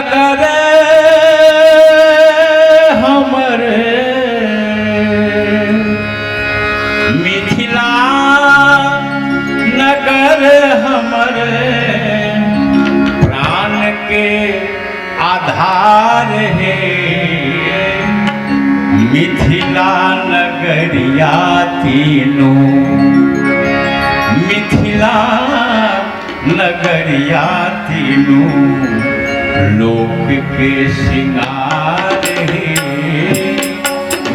नगर हमरे मिथिला नगर हमरे प्राण के आधार है। मिथिला नगरिया तीनों मिथिला नगरिया तीनों लोक के सिंगार है।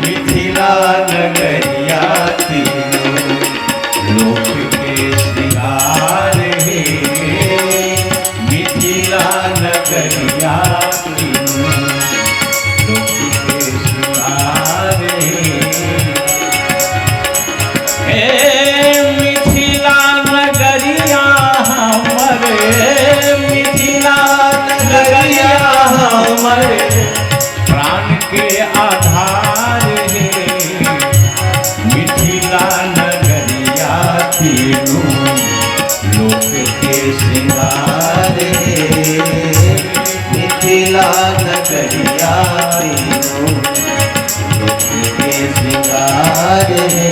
मिथिला नगरिया तीनों लोक के सिंगार है। मिथिला नगरिया तीनों लोक के सिंगार है। मिथिला नगरिया हमारे प्राण के आधार है। मिथिला नगरिया तीनों लोक के सिंगार है। मिथिला नगरिया तीनों लोक के सिंगार है।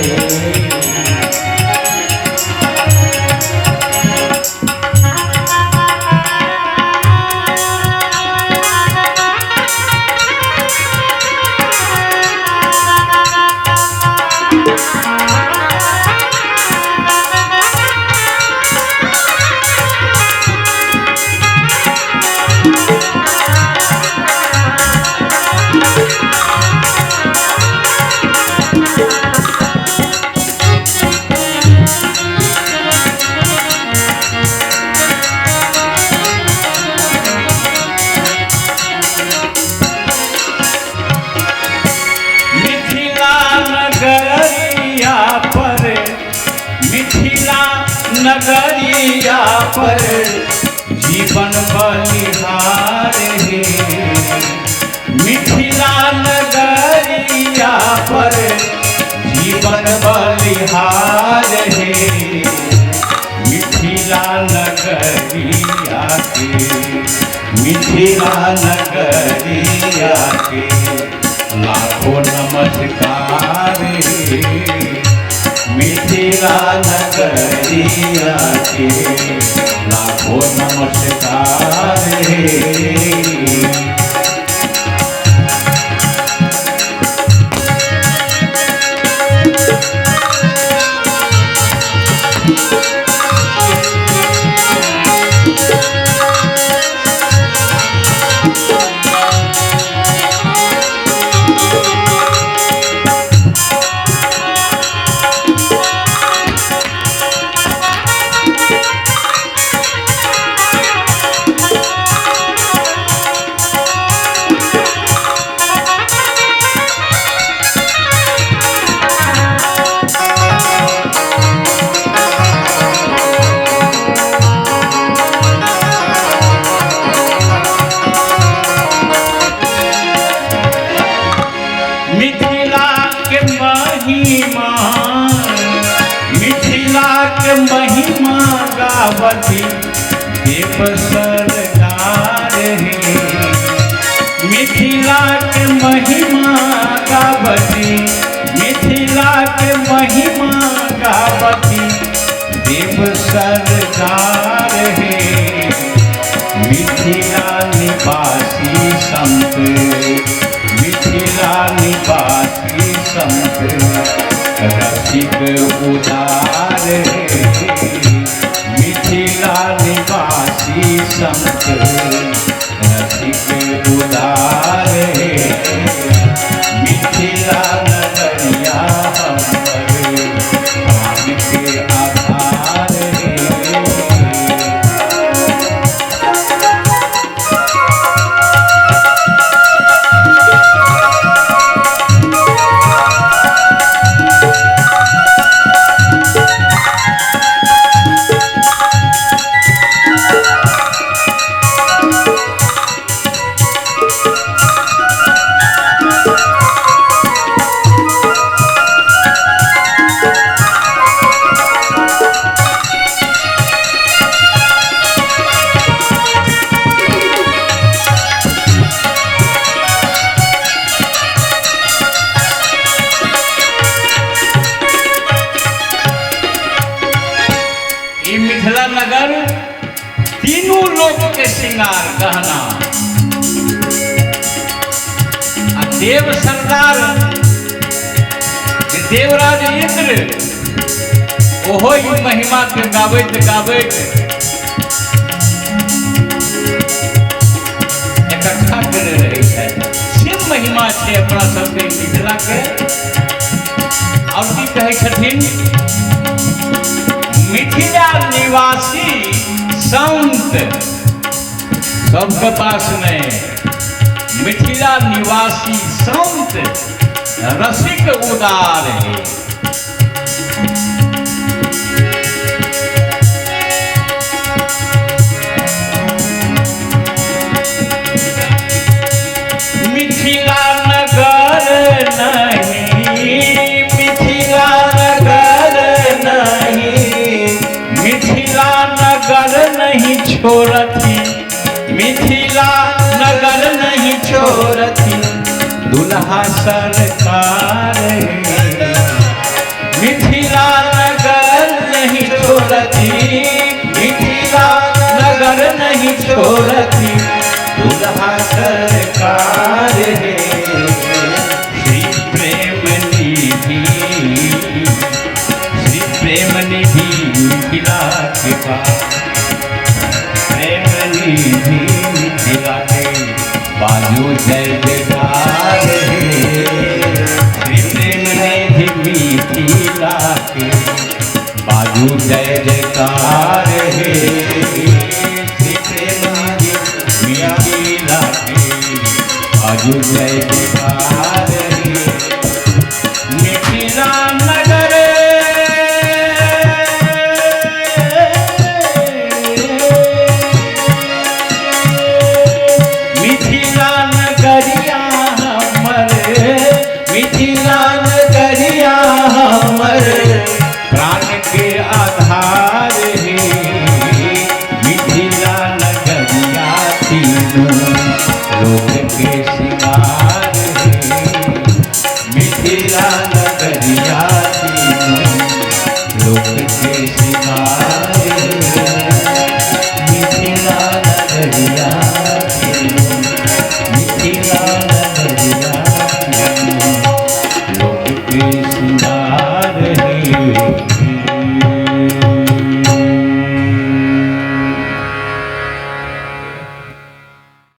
नगरिया पर जीवन बलिहार है। मिथिला नगरिया पर जीवन बलिहार है। मिथिला नगरिया के मिथिला नगरिया के लाखों नमस्कार है। मिथिला नगरिया के लाखों नमस्कार है। मिथिला के महिमा गावती देव सरदार है। मिथिला के महिमा गावती मिथिला के महिमा गावती देव सरदार है। मिथिला निवासी संत मिथिला निवासी संत रसिक उदार है। मिथिला निवासी संत रसिक उदार है। मिथिला नगरिया हमारे प्राण के आधार है। मिथिला नगर तीनों लोक के श्रृंगार गहना देव सरदार देवराज इंद्र ओहो महिमा के गावैत गावैत इकट्ठा करे रहे है। शिव महिमा छै अपना सबके मिथिला के। और की कहे छथिन, मिथिला निवासी संत सबके पास नहीं, मिथिला निवासी संत रसिक उदार है। मिथिला नगर नहीं, मिथिला नगर नहीं, मिथिला नगर नहीं छोड़ती, मिथिला नगर नहीं छोड़ती दुल्हा सरकार है। मिथिला नगर नहीं छोड़ती, मिथिला नगर नहीं छोड़ती दुल्हा सरकार है। श्री प्रेम निधि, श्री प्रेम निधि मिथिला के पास, प्रेम निधि मिथिला के बाजू जय जयकार है। श्री प्रेम निधि मिथिला के बाजू जय जयकार है। श्री प्रेम निधि मिथिला के बाजू जय जयकार है। मिथिला नगर मिथिला नगरिया हमर, मिथिला नगरिया हमर प्राण के आधार है। मिथिला नगरिया तीनों लोक के